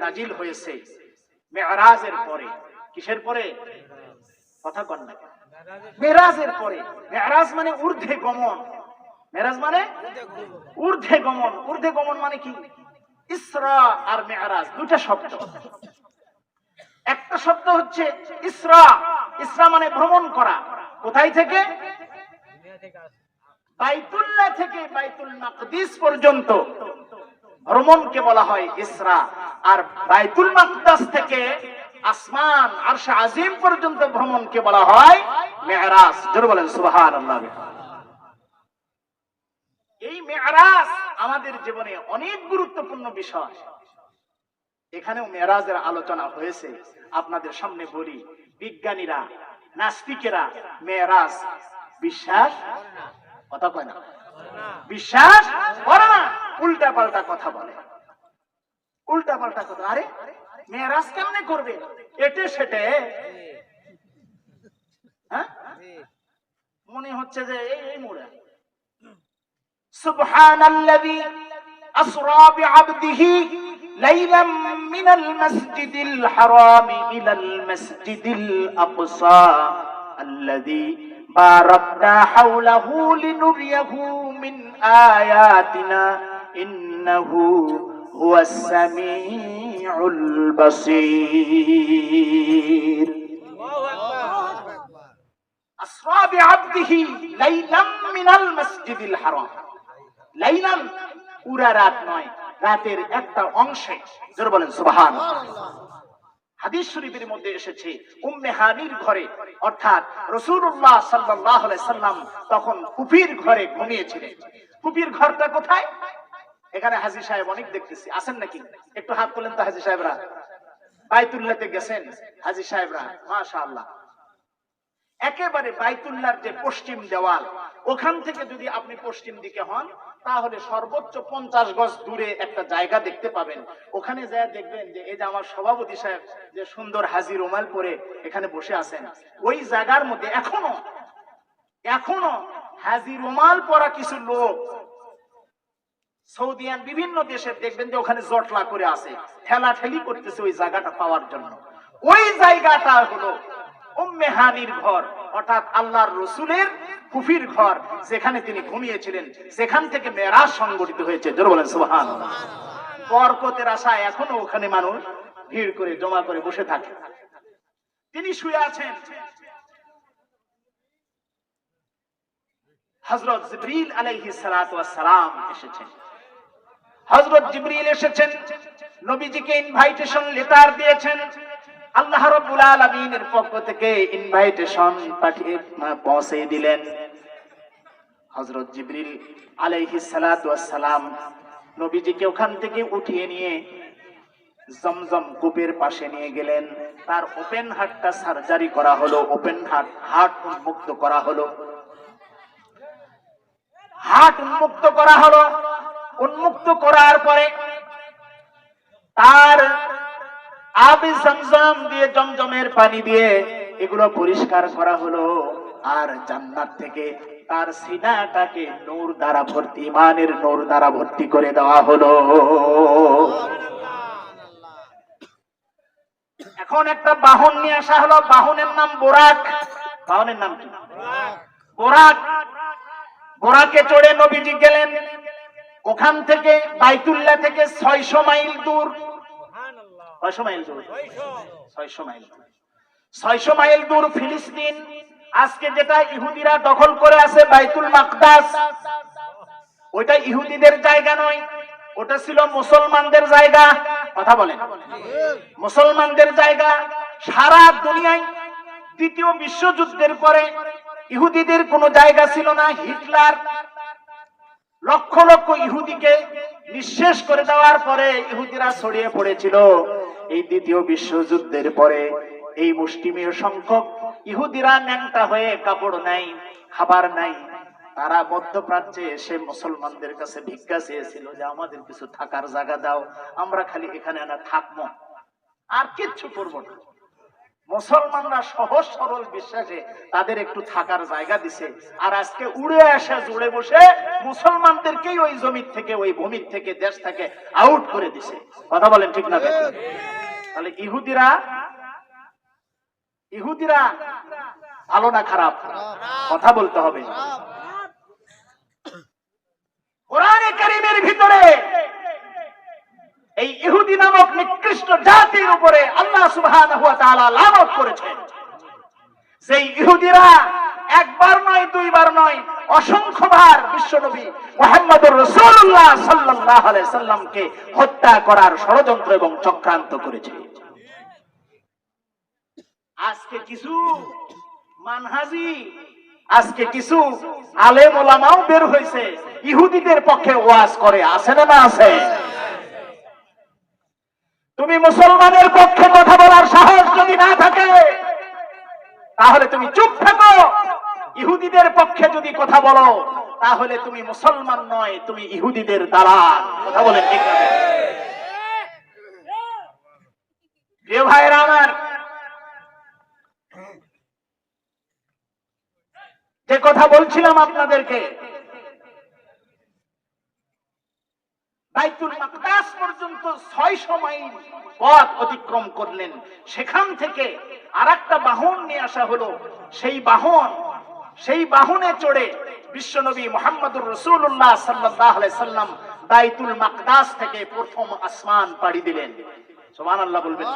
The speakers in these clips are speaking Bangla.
নাজিল হয়েছে মেরাজের পরে। কিসের পরে? কথা কন না। মেরাজের পরে। মেরাজ মানে ঊর্ধ্বে গমন। মেরাজ মানে ঊর্ধ্বে গমন। ঊর্ধ্বে গমন মানে কি? ইসরা আর মেরাজ দুটা শব্দ। একটা শব্দ হচ্ছে ইসরা। ইসরা মানে ভ্রমণ করা। কোথায় থেকে? বাইতুল্লাহ থেকে বাইতুল মাকদিস পর্যন্ত ভ্রমণকে বলা হয় ইসরা। আর বাইতুল মাকদাস থেকে আসমান আরশ আজিম পর্যন্ত ভ্রমণকে বলা হয় মেরাজ। জোরে বলেন সুবহানাল্লাহ। এই মেরাজ আমাদের জীবনে অনেক গুরুত্বপূর্ণ বিষয়। এখানেও মেরাজের আলোচনা হয়েছে। আপনাদের সামনে বলি, বিজ্ঞানীরা, নাস্তিকেরা মেরাজ বিশ্বাস কথা কয় না, বিশ্বাস করে না, উল্টা পাল্টা কথা বলে। উল্টা পাল্টা কথা। আরে মেরাজ কেমনে করবে? এটে সেটে মনে হচ্ছে যে এই মোড়া। সুবহানাল্লাযী আসরা বিআবদিহি লাইলাম মিনাল মাসজিদিল হারাম ইলাল মাসজিদিল আকসা আল্লাযী বারাকনা হাওলাহু লিনুরিয়াহু মিন আয়াতিনা ইন্নাহু হুয়াস সামিউল বাসীর। আসরা বিআবদিহি লাইলাম মিনাল মাসজিদিল হারাম। লাইলাম পুরা রাত নয়, রাতের একটা অংশে। জোরে বলেন সুবহানাল্লাহ। হাদিস শরীফের মধ্যে এসেছে উম্মে হানির ঘরে, অর্থাৎ রাসূলুল্লাহ সাল্লাল্লাহু আলাইহি সাল্লাম তখন কুফির ঘরে ঘুমিয়েছিলেন। কুফির ঘরটা কোথায়? এখানে হাজী সাহেব অনেক দেখতেছি, আছেন নাকি? একটু হাত তোলেন তো হাজী সাহেবরা। বাইতুল্লাহতে গেছেন হাজী সাহেবরা? মাশাআল্লাহ। একেবারে বাইতুল্লাহর যে পশ্চিম দেওয়াল, ওখান থেকে যদি আপনি পশ্চিম দিকে হন তাহলে সর্বোচ্চ 50 গজ দূরে একটা জায়গা দেখতে পাবেন। ওখানে যায় দেখবেন যে এই যে আমার সভাপতি সাহেব যে সুন্দর হাজী রুমাল পরে এখানে বসে আছেন, ওই জায়গার মধ্যে এখনো হাজী রুমাল পরা কিছু লোক সৌদিয়ান বিভিন্ন দেশের দেখবেন যে ওখানে জটলা করে আছে, ঠেলাঠেলি করতেছে ওই জায়গাটা পাওয়ার জন্য। ওই জায়গাটা হলো উম্মে হানির ঘর, অর্থাৎ আল্লাহর রাসূলের কুফির ঘর, যেখানে তিনি ঘুমিয়েছিলেন। সেখান থেকে মেরাজ সংগঠিত হয়েছে। জোরে বলেন সুবহানাল্লাহ। বরকতের আশায় এখনো ওখানে মানুষ ভিড় করে জমা করে বসে থাকে। তিনি শুয়ে আছেন। হযরত জিবরিল আলাইহিস সালাতু ওয়াস সালাম এসেছেন। হযরত জিবরিল এসেছেন, নবীজিকে ইনভাইটেশন লেটার দিয়েছেন। আল্লাহ রাব্বুল আলামিনের পক্ষ থেকে ইনভাইটেশন পাঠিয়ে পৌঁছে দিলেন। হযরত জিবরিল আলাইহিস সালাতু ওয়াস সালাম নবীজিকে ওখান থেকে উঠিয়ে নিয়ে জমজম কূপের পাশে নিয়ে গেলেন। তার ওপেন হার্টটা সার্জারি করা হলো, ওপেন হার্ট উন্মুক্ত করা হলো। হার্ট উন্মুক্ত করা হলো। উন্মুক্ত করার পরে তার আবি জমজম দিয়ে, জমজমের পানি দিয়ে এগুলো পরিষ্কার করা হলো। আর জান্নাত থেকে তার সিনাটাকে নূর দ্বারা ভর্তি, ইমানের নূর দ্বারা ভর্তি করে দেওয়া হলো। এখন একটা বাহন নিয়ে আসা হলো। বাহনের নাম বোরাক। বাহনের নাম কি? বোরাক। বোরাকে চড়ে নবীজি গেলেন। ওখান থেকে বাইতুল্লাহ থেকে 600 মাইল দূর। 600 মাইল দূর। 600 মাইল দূর ফিলিস্তিন। আজকে যেটা ইহুদিরা দখল করে আছে বাইতুল মাকদাস, ওইটা ইহুদিদের জায়গা নয়, ওটা ছিল মুসলমানদের জায়গা। কথা বলেন, মুসলমানদের জায়গা। সারা দুনিয়ায় দ্বিতীয় বিশ্বযুদ্ধের পরে ইহুদিদের কোনো জায়গা ছিল না। হিটলার লক্ষ লক্ষ ইহুদিকে নিঃশেষ করে দেওয়ার পরে ইহুদিরা ছড়িয়ে পড়েছিল। এই দ্বিতীয় বিশ্বযুদ্ধের পরে এই মুষ্টিমেয় সংখ্যক ইহুদিরা ন্যাংটা হয়ে, কাপড় নাই, খাবার নাই, তারা মধ্যপ্রাচ্যে এসে মুসলমানদের কাছে ভিক্ষা চেয়েছিল যে আমাদের কিছু থাকার জায়গা দাও, আমরা খালি এখানে না থাকবো, আর কিচ্ছু করবো না। মুসলমানরা সহজ সরল বিশ্বাসে তাদের একটু থাকার জায়গা দিছে, আর আজকে উড়ে আসা জুড়ে বসে মুসলমানদেরকেই ওই জমি থেকে, ওই ভূমির থেকে, দেশ থেকে আউট করে দিছে। কথা বলেন ঠিক না? তাহলে ইহুদিরা ভালো না খারাপ? কথা বলতে হবে। কোরআনে কারীমের ভিতরে এই ইহুদি নামক নিকৃষ্ট জাতির উপরে আল্লাহ সুবহানাহু ওয়া তাআলা লানত করেছেন। সেই ইহুদিরা একবার নয়, দুইবার নয়, অসংখ্যবার বিশ্বনবী মুহাম্মদুর রাসূলুল্লাহ সাল্লাল্লাহু আলাইহি সাল্লামকে হত্যা করার ষড়যন্ত্র এবং চক্রান্ত করেছে। আজকে কিছু মানহাজি, আজকে কিছু আলেম ওলামাও বের হয়েছে, ইহুদিদের পক্ষে ওয়াজ করে। আছে না না আছে? তুমি মুসলমানের পক্ষে কথা বলার সাহস যদি না থাকে তাহলে তুমি চুপ থাকো। ইহুদিদের পক্ষে যদি কথা বলো তাহলে তুমি মুসলমান নয়, তুমি ইহুদিদের দালাল। কথা বলেন ঠিক না? প্রিয় ভাইরা আমার, যে কথা বলছিলাম আপনাদেরকে, বাইতুল মাকদাস পর্যন্ত 600 মাইল পথ অতিক্রম করলেন। সেখান থেকে আরেকটা বাহন নিয়ে আসা হলো। সেই বাহনে চড়ে বিশ্বনবী মুহাম্মদুর রাসূলুল্লাহ সাল্লাল্লাহু আলাইহি সাল্লাম বাইতুল মাকদাস থেকে প্রথম আসমান পাড়ি দিলেন। সুবহানাল্লাহ বলবেন?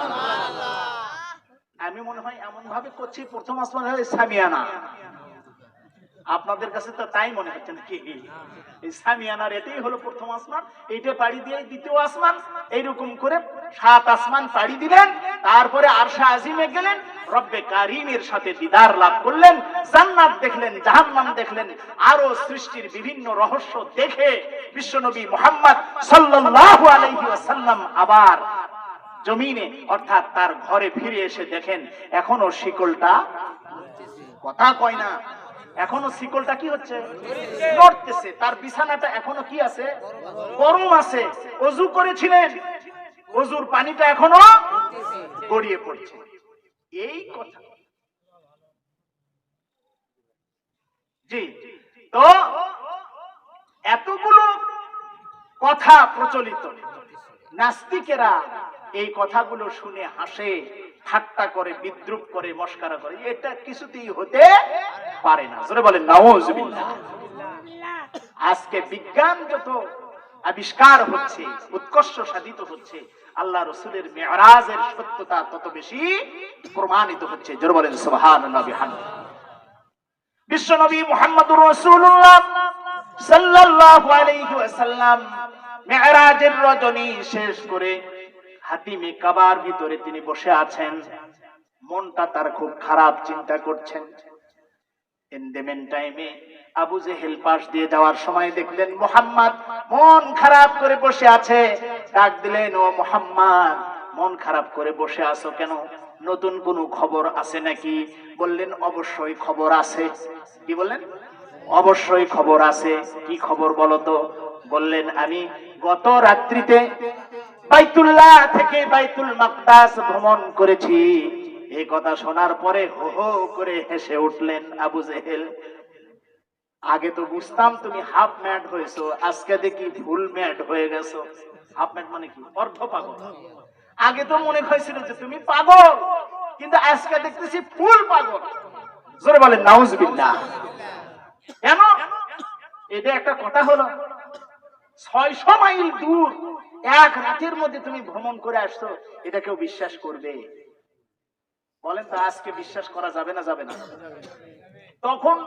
আমি মনে হয় এমন ভাবে করছি প্রথম আসমান হলো সামিয়ানা। আপনাদের কাছে তো তাই মনে হচ্ছে নাকি? এই সামিয়ানার এটাই হলো প্রথম আসমান, এইটা পাড়ি দিয়ে দ্বিতীয় আসমান, এইরকম করে 7 আসমান পাড়ি দিলেন। তারপরে আরশে আজিমে গেলেন, রব্বে কারীমের সাথে দিদার লাভ করলেন, জান্নাত দেখলেন, জাহান্নাম দেখলেন, আরো সৃষ্টির বিভিন্ন রহস্য দেখে বিশ্বনবী মুহাম্মদ সাল্লাল্লাহু আলাইহি ওয়াসাল্লাম আবার জমিনে অর্থাৎ তার ঘরে ফিরে এসে দেখেন এখনো শিকলটা, কথা কয় না, এখনো শিকলটা কি হচ্ছে? নড়তেছে। তার বিছানাটা এখনো কি আছে? গরম আছে। ওযু করেছিলেন, ওযুর পানিটা এখনো গড়িয়ে পড়ছে। এই কথা। জি, তো এতগুলো কথা প্রচলিত, নাস্তিকেরা এই কথাগুলো শুনে হাসে, ঠাট্টা করে, বিদ্রুপ করে, মস্কারা করে। এটা কিছুতেই হতে পারে না। জোরে বলেন নাউযুবিল্লাহ। আজকে বিজ্ঞান যত আবিষ্কার হচ্ছে, উৎকর্ষ সাধিত হচ্ছে, আল্লাহ রাসূলের মিরাজের সত্যতা তত বেশি প্রমাণিত হচ্ছে। জোরে বলেন সুবহানাল্লাহ বিহামদিহি। বিশ্বনবী মুহাম্মদুর রাসূলুল্লাহ সাল্লাল্লাহু আলাইহি ওয়াসাল্লাম মিরাজের রজনী শেষ করে হাতিমে কাবার ভিতরে তিনি বসে আছেন। মনটা তার খুব খারাপ, চিন্তা করছেন। ইন টাইমে আবু জেহেল পাশ দিয়ে যাওয়ার সময় দেখলেন মুহাম্মদ মন খারাপ করে বসে আছে। ডাক দিলেন, ও মুহাম্মদ, মন খারাপ করে বসে আছো কেন? নতুন কোনো খবর আছে নাকি? বললেন, অবশ্যই খবর আছে। কি বললেন? অবশ্যই খবর আছে। কি খবর বলো তো? বললেন, আমি গত রাত্রিতে বাইতুল্লাহ থেকে বাইতুল মাকদাস ভ্রমণ করেছি। এই কথা শোনার পরে হো হো করে হেসে উঠলেন আবু জেহেল। আগে তো বুঝতাম তুমি হাফ ম্যাড হয়েছো, আজকে দেখি ফুল ম্যাড হয়ে গেছো। হাফ ম্যাড মানে কি? অর্ধ পাগল। আগে তো মনে হয়েছিল যে তুমি পাগল, কিন্তু আজকে দেখতেছি ফুল পাগল। জোরে বলেন নাউযুবিল্লাহ। কেন? এটা একটা কথা হলো? 600 মাইল দূর এক রাতের মধ্যে তুমি ভ্রমণ করে আসছো, এটা কেউ বিশ্বাস করবে? বলেন তো, আজকে বিশ্বাস করা যাবে না? যাবে না? তখন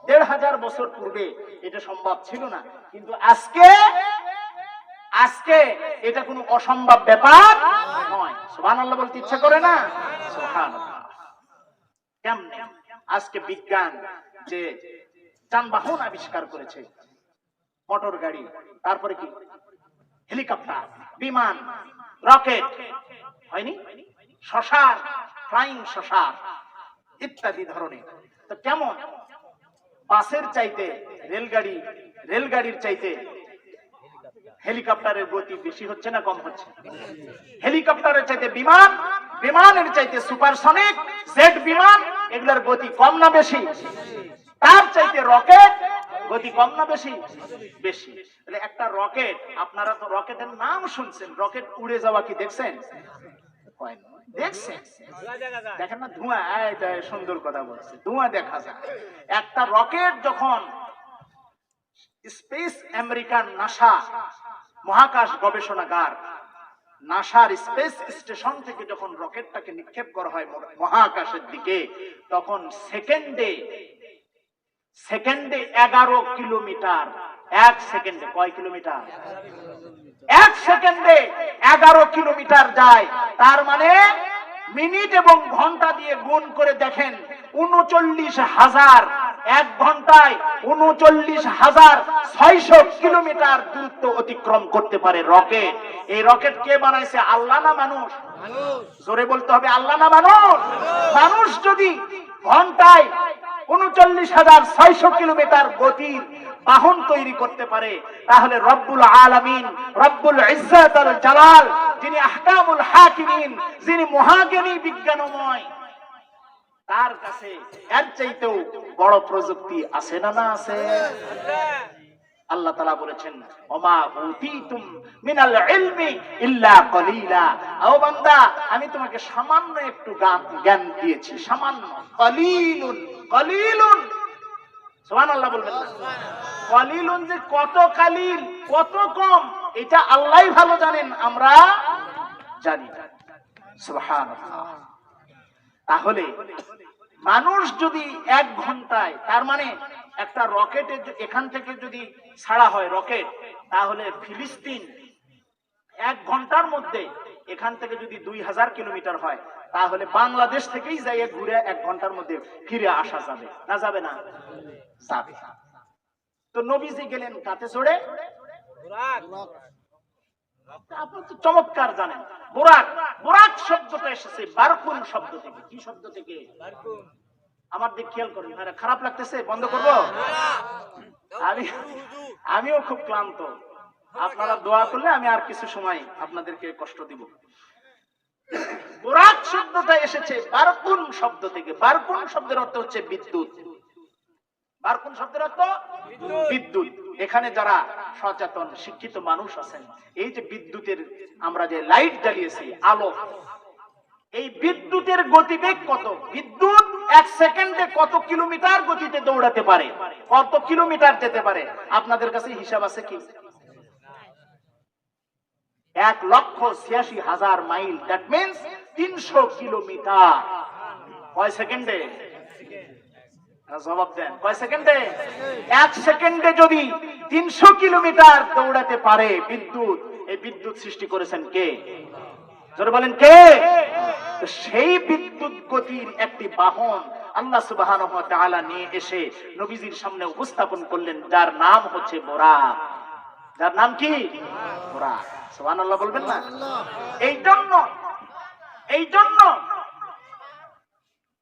1500 বছর পূর্বে এটা সম্ভব ছিল না, কিন্তু আজকে এটা কোনো অসম্ভব ব্যাপার নয়। সুবহানাল্লাহ বলতে ইচ্ছা করে না? সুবহানাল্লাহ। কেমনে? আজকে বিজ্ঞান যে যানবাহন আবিষ্কার করেছে, মোটর গাড়ি, তারপরে কি হেলিকপ্টার, বিমান, রকেট, হয়নি? শশার, ফ্লাইং শশার ইত্যাদি ধরনের। তো কেমন? বাসের চাইতে রেলগাড়ির চাইতে হেলিকপ্টারের গতি বেশি হচ্ছে না কম হচ্ছে? হেলিকপ্টারের চাইতে বিমান বিমানের চাইতে সুপারসনিক জেট বিমান এগুলোর গতি কম না বেশি? তার চাইতে রকেট গতি কম না বেশি? বেশি। তাহলে একটা রকেট, আপনারা তো রকেটের নাম শুনছেন, রকেট উড়ে যাওয়া কি দেখছেন? দেখছেন? দেখেন না ধোঁয়া? সুন্দর কথা বলছে, ধোঁয়া দেখা যায়। একটা রকেট যখন স্পেস আমেরিকান নাসা মহাকাশ গবেষণাগার নাসার স্পেস স্টেশন থেকে যখন রকেটটাকে নিক্ষেপ করা হয় মহাকাশের দিকে, তখন সেকেন্ডে 11 কিলোমিটার। 1 সেকেন্ডে কয় কিলোমিটার? 1 সেকেন্ডে 11 কিলোমিটার যায়। তার মানে মিনিট এবং ঘন্টা দিয়ে গুণ করে দেখেন, 39,000, 1 ঘন্টায় 39,600 কিলোমিটার দূরত্ব অতিক্রম করতে পারে রকেট। এই রকেট কে বানাইছে? আল্লাহ না মানুষ? জোরে বলতে হবে, আল্লাহ না মানুষ? মানুষ যদি ঘন্টায় 39,600 কিলোমিটার গতির বাহন তৈরি করতে পারে, তাহলে রব্বুল আলামিন, রব্বুল ইজ্জত আল জালাল, যিনি আহকামুল হাকিমিন, যিনি মহাজ্ঞানী বিজ্ঞানময়, তার কাছে এর চাইতেও বড় প্রযুক্তি আছে না? না আছে। আল্লাহ তাআলা বলেছেন, ওমা উতিতুম মিনাল ইলমি ইল্লা কলিলা। ও বান্দা, আমি তোমাকে সামান্য একটু জ্ঞান দিয়েছি, সামান্য। কলিলুন, কলিলুন, সুবহানাল্লাহ বলবেন না? কলিলুন যে কত কালিল, কত কম, এটা আল্লাহই ভালো জানেন, আমরা জানি না। সুবহানাল্লাহ। তাহলে মানুষ যদি 1 ঘন্টায়, তার মানে একটা রকেটে এখান থেকে যদি ছাড়া হয় রকেট, তাহলে ফিলিস্তিন 1 ঘন্টার মধ্যে এখান থেকে যদি 2000 কিলোমিটার হয়, তাহলে বাংলাদেশ থেকেই যাইয়ে ঘুরে 1 ঘন্টার মধ্যে ফিরে আসা যাবে না? যাবে না? যাবে। তো নবীজি গেলেন কাতে চড়ে? আপনি তো চমৎকার জানেন, বুরাক। বুরাক শব্দটা এসেছে বারকুন শব্দ থেকে। কি শব্দ থেকে? আমার দিক খেয়াল করুন। খারাপ লাগতেছে? বন্ধ করব? আমিও খুব ক্লান্ত। আপনারা দোয়া করলে আমি আর কিছু সময় আপনাদেরকে কষ্ট দিব। বুরাক শব্দটা এসেছে বারকুন শব্দ থেকে। বারকুন শব্দের অর্থ হচ্ছে বিদ্যুৎ। বারকুন শব্দের অর্থ বিদ্যুৎ। এখানে যারা সচেতন শিক্ষিত মানুষ আছেন, এই যে বিদ্যুতের আমরা যে লাইট জ্বালিয়েছি, আলো, এই বিদ্যুতের গতিবেগ কত? বিদ্যুৎ 1 সেকেন্ডে কত কিলোমিটার গতিতে দৌড়াতে পারে, কত কিলোমিটার যেতে পারে? আপনাদের কাছে হিসাব আছে কি? 1,86,000 মাইল। That means 300 kilometre. কয় সেকেন্ডে? জবাব দেন, কয় সেকেন্ডে? 1 সেকেন্ডে যদি 300 কিলোমিটার দৌড়াতে পারে বিদ্যুৎ, এই বিদ্যুৎ সৃষ্টি করেছেন কে? জোরে বলেন কে? সেই বিদ্যুৎ গতির একটি বাহন আল্লাহ সুবহানাহু ওয়া তাআলা নিয়ে এসে নবীজির সামনে উপস্থাপন করলেন, যার নাম হচ্ছে বুরাক। যার নাম কি? বুরাক। সুবহানাল্লাহ বলবেন না? এই জন্য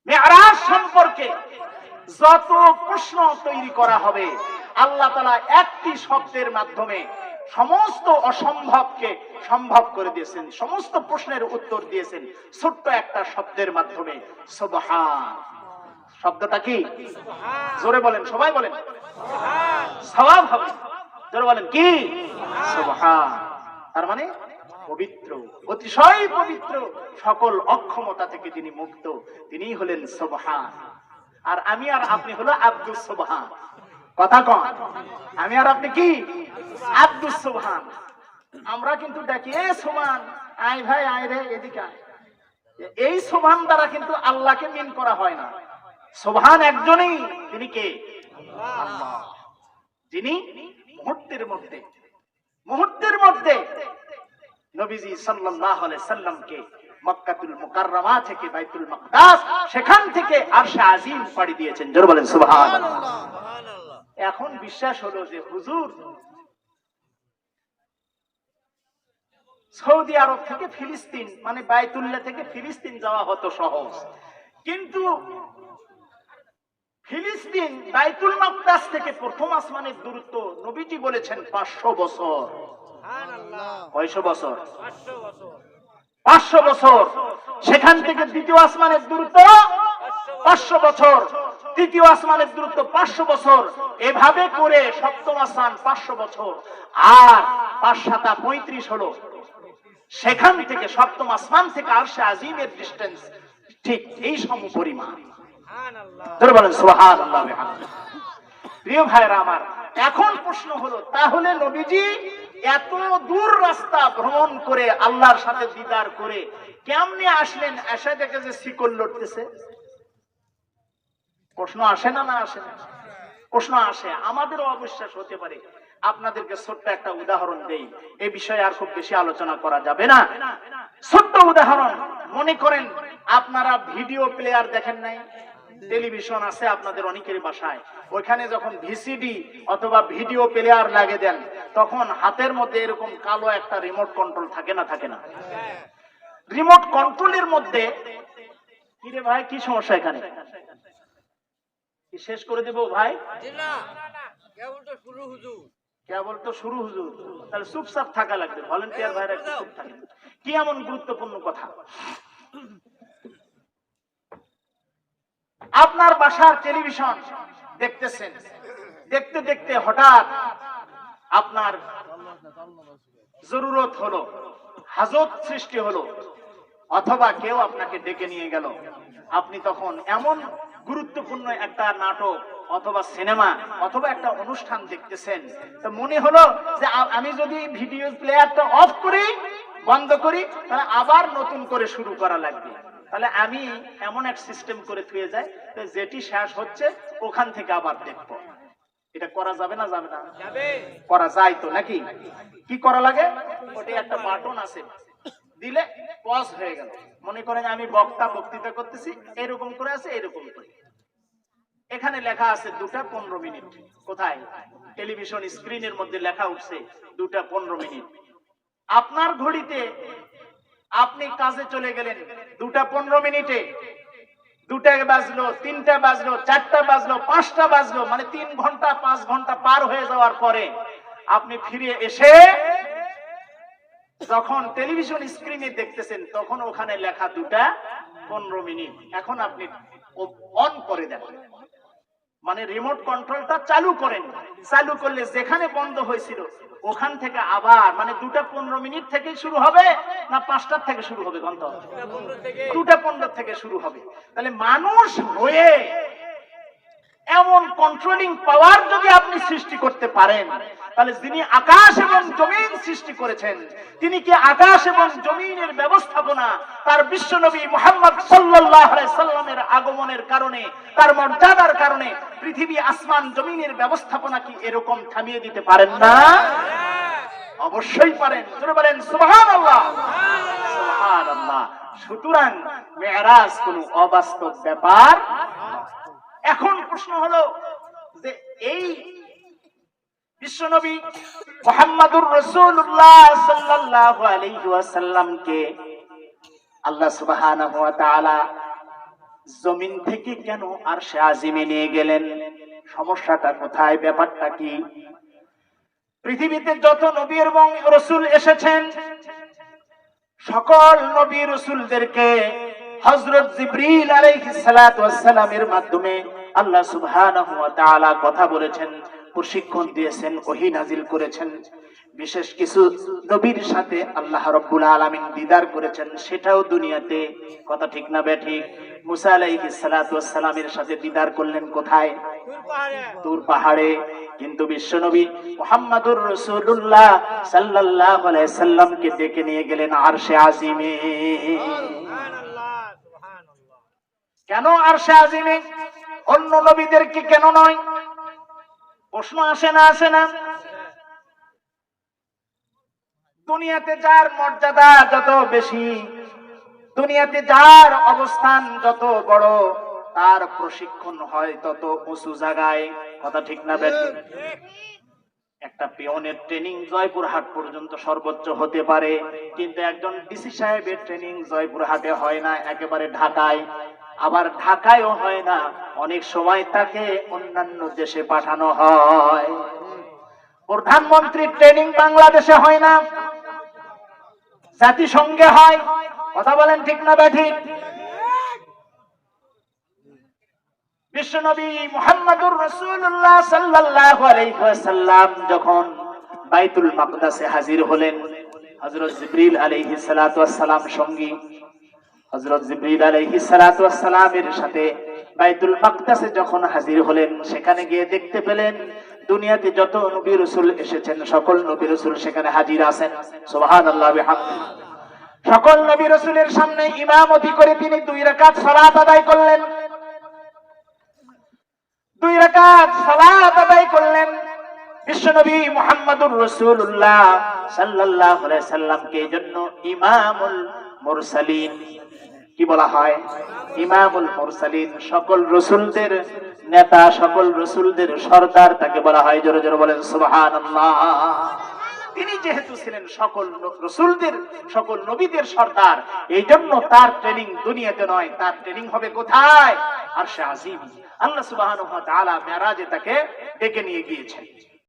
মিরাজ সম্পর্কে যত প্রশ্ন তৈরি করা হবে, আল্লাহ তাআলা একটি শব্দের মাধ্যমে সমস্ত অসম্ভবকে সম্ভব করে দিয়েছেন, সমস্ত প্রশ্নের উত্তর দিয়েছেন ছোট্ট একটা শব্দের মাধ্যমে, সুবহান। শব্দটা কি? জোরে বলেন, সবাই বলেন। সওয়াব হবে। জোরে বলেন কি? সুবহান। তার মানে পবিত্র, অতিশয় পবিত্র, সকল অক্ষমতা থেকে তিনি মুক্ত, তিনিই হলেন সুবহান। আর আমি আর আপনি হলো আব্দুস সুবহান। কথা কন, আমি আর আপনি কি? আব্দুস সুবহান। আমরা কিন্তু ডাকি এ সুবহান, আয় ভাই আয় রে, এদিকে আয়। এই সুবহান দ্বারা কিন্তু আল্লাহকে মিন করা হয় না। সুবহান একজনই, তিনি কে? আল্লাহ। যিনি মুহূর্তের মধ্যে নবীজি সাল্লাল্লাহু আলাইহি সাল্লামকে মক্কাতুল মুকাররমা থেকে বাইতুল মাকদাস, সেখান থেকে আরশে আজিম পাড়ি দিয়েছেন। জোরে বলেন সুবহানাল্লাহ। এখন বিশ্বাস হলো যে হুজুর সৌদি আরব থেকে ফিলিস্তিন, মানে বাইতুল্লাহ থেকে ফিলিস্তিন যাওয়া হতো সহজ, কিন্তু ফিলিস্তিন বাইতুল মাকদাস থেকে প্রথম আসমানের দূরত্ব নবীজি বলেছেন 500 বছর। সুবহানাল্লাহ। কয়শো বছর? 500 বছর। সেখান থেকে দ্বিতীয় আসমানের দূরত্ব 500 বছর, তৃতীয় আসমানের দূরত্ব 500 বছর, এভাবে করে সপ্তম আসমান 500 বছর, আর 5 7 35 হলো। সেখান থেকে সপ্তম আসমান থেকে আরশে আজিমের ডিসটেন্স ঠিক এই সমপরিমাণ। ধরে বলেন সুবহানাল্লাহ। প্রিয় ভাইরা আমার, এখন প্রশ্ন হলো, তাহলে নবীজি এত দূর রাস্তা ভ্রমণ করে আল্লাহর সাথে দিদার করে কেমনে আসলেন? এসে দেখে যে শিকল লড়তেছে। প্রশ্ন আসে না? না আসে না? প্রশ্ন আসে। আমাদেরও অবিশ্বাস হতে পারে। আপনাদেরকে ছোট্ট একটা উদাহরণ দেই, এই বিষয়ে আর খুব বেশি আলোচনা করা যাবে না। ছোট্ট উদাহরণ, মনে করেন আপনারা ভিডিও প্লেয়ার দেখেন নাই? টেলিভিশন আছে আপনাদের অনেকের বাসায়, ওইখানে যখন ভিসিডি অথবা ভিডিও প্লেয়ার লাগে দেন, তখন হাতের মধ্যে এরকম কালো একটা রিমোট কন্ট্রোল থাকে না? থাকে না? রিমোট কন্ট্রোলের মধ্যে কি রে ভাই, কি সমস্যা এখানে? কি শেষ করে দেবো ভাই? কেবল তো শুরু হুজুর, তাহলে চুপচাপ থাকা লাগবে। ভলেন্টিয়ার ভাইরা একটু চুপ থাকেন। কি এমন গুরুত্বপূর্ণ কথা? আপনার বাসার টেলিভিশন দেখতেছেন, দেখতে দেখতে হঠাৎ আপনার জরুরত হলো, হাজত সৃষ্টি হলো, অথবা কেউ আপনাকে ডেকে নিয়ে গেল। আপনি তখন এমন গুরুত্বপূর্ণ একটা নাটক অথবা সিনেমা অথবা একটা অনুষ্ঠান দেখতেছেন, তো মনে হলো যে আমি যদি ভিডিও প্লেয়ারটা অফ করি, বন্ধ করি, তাহলে আবার নতুন করে শুরু করা লাগবে। তাহলে আমি এমন এক সিস্টেম করে থুয়ে যাই, যেটি শেষ হচ্ছে ওখান থেকে আবার দেখবো। এটা করা যাবে না? যাবে না? করা যায় তো নাকি? কি করা লাগে? ওটা একটা বাটন আছে, দিলে পজ হয়ে গেল। মনে করেন আমি বক্তৃতা করতেছি, এরকম করে আছে, এরকম করে এখানে লেখা আছে 2টা 15 মিনিট। কোথায়? টেলিভিশন স্ক্রিনের মধ্যে লেখা উঠছে 2টা 15 মিনিট। আপনার ঘড়িতে আপনি কাজে চলে গেলেন 2টা 15 মিনিটে, 2টা বাজলো, 3টা বাজলো, 4টা বাজলো, 5টা বাজলো, মানে 3 ঘন্টা 5 ঘন্টা পার হয়ে যাওয়ার পরে আপনি ফিরে এসে যখন টেলিভিশন স্ক্রিনে দেখতেছেন, তখন ওখানে লেখা 2টা 15 মিনিট। এখন আপনি অন করে দেন, মানে রিমোট কন্ট্রোলটা চালু করেন। চালু করলে যেখানে বন্ধ হয়েছিল ওখান থেকে আবার, মানে 2টা 15 মিনিট থেকে শুরু হবে না 5টার থেকে শুরু হবে? গন্ত 2টা 15 থেকে শুরু হবে। তাহলে মানুষ হয়ে এমন কন্ট্রোলিং পাওয়ার যদি আপনি সৃষ্টি করতে পারেন, তাহলে যিনি আকাশ এবং জমিন সৃষ্টি করেছেন, তিনি কি আকাশ এবং জমিনের ব্যবস্থাপনা তার বিশ্বনবী মুহাম্মদ সাল্লাল্লাহু আলাইহি সাল্লামের আগমনের কারণে, তার মর্যাদার কারণে পৃথিবী আসমান জমিনের ব্যবস্থাপনা কি এরকম থামিয়ে দিতে পারেন না? অবশ্যই পারেন। জোরে বলেন সুবহানাল্লাহ। সুবহানাল্লাহ। সুতরাং মেরাজ কোনো অবাস্তব ব্যাপার। এখন প্রশ্ন হলো যে এই বিশ্বনবী মুহাম্মদুর রাসূলুল্লাহ সাল্লাল্লাহু আলাইহি ওয়াসাল্লামকে আল্লাহ সুবহানাহু ওয়া তাআলা জমিন থেকে কেন আরশে আজিমে নিয়ে গেলেন? সমস্যাটা কোথায়? ব্যাপারটা কি? পৃথিবীতে যত নবী এবং রাসূল এসেছেন, সকল নবী রাসূলদেরকে হযরত জিবরিল আলাইহিস সালাতু ওয়াস সালামের মাধ্যমে আল্লাহ সুবহানাহু ওয়া তাআলা কথা বলেছেন, প্রশিক্ষণ দিয়েছেন, ওহী নাজিল করেছেন। বিশেষ কিছু নবীর সাথে আল্লাহ রাব্বুল আলামিন দিদার করেছেন, সেটাও দুনিয়াতে। কথা ঠিক না বেঠিক? মুসা আলাইহিস সালাতু ওয়াস সালামের সাথে দিদার করলেন কোথায়? তুর পাহাড়ে। কিন্তু বিশ্বনবী মুহাম্মদুর রাসূলুল্লাহ সাল্লাল্লাহু আলাইহি সাল্লামকে ডেকে নিয়ে গেলেন আরশে আজিমে। কেন আরশে আজিমে? অন্য নবীদেরকে কেন নয়? প্রশ্ন আসে না? আসে না? দুনিয়াতে যার মর্যাদা যত বেশি, দুনিয়াতে যার অবস্থান যত বড়, তার প্রশিক্ষণ হয় তত উঁচু জায়গায়। কথা ঠিক না বেঠিক? একটা পিয়নের ট্রেনিং জয়পুরহাট পর্যন্ত সর্বোচ্চ হতে পারে, কিন্তু একজন ডিসি সাহেবের ট্রেনিং জয়পুরহাটে হয় না, একেবারে ঢাকায়। আবার ঢাকায়ও হয় না, অনেক সময় তাকে অন্যান্য দেশে পাঠানো হয়। প্রধানমন্ত্রীর ট্রেনিং বাংলাদেশে হয় না, জাতিসংঘে হয়, কথা বলেন ঠিক না ব্যাঠিক? বিশ্বনবী মুহাম্মদুর রাসূলুল্লাহ সাল্লাল্লাহু আলাইহি ওয়াসাল্লাম যখন বাইতুল মাকদাসে হাজির হলেন, হযরত জিবরিল আলাইহিস সালাতু ওয়াস সালাম সঙ্গী, হযরত জিবরিল আলাইহিস সালাতু ওয়াস সালামের সাথে বাইতুল মাকদাসে যখন হাজির হলেন, সেখানে গিয়ে দেখতে পেলেন দুনিয়াতে যত নবী রাসূল এসেছেন সকল নবী রাসূল সেখানে হাজির আছেন। সুবহানাল্লাহ বিহামদিহি। সকল নবী রাসূলের সামনে ইমামতি করে তিনি 2 রাকাত সালাত আদায় করলেন। 2 রাকাত সালাত আদায় করলেন। বিশ্বনবী মুহাম্মদুর রাসূলুল্লাহ সাল্লাল্লাহু আলাইহি সাল্লামকে জন্য ইমামুল মুরসালিন কি বলা হয়? ইমামুল মুরসালিন, সকল রাসূলদের নেতা, সকল রাসূলদের সরদার তাকে বলা হয়। জোরে জোরে বলেন সুবহানাল্লাহ। তিনি যেহেতু ছিলেন সকল রাসূলদের, সকল নবীদের সরদার, এই জন্য তার ট্রেনিং দুনিয়াতে নয়, তার ট্রেনিং হবে কোথায়? আরশে আজিম। আল্লাহ সুবহানাহু ওয়া তাআলা মেরাজে তাকে ডেকে নিয়ে গিয়েছেন।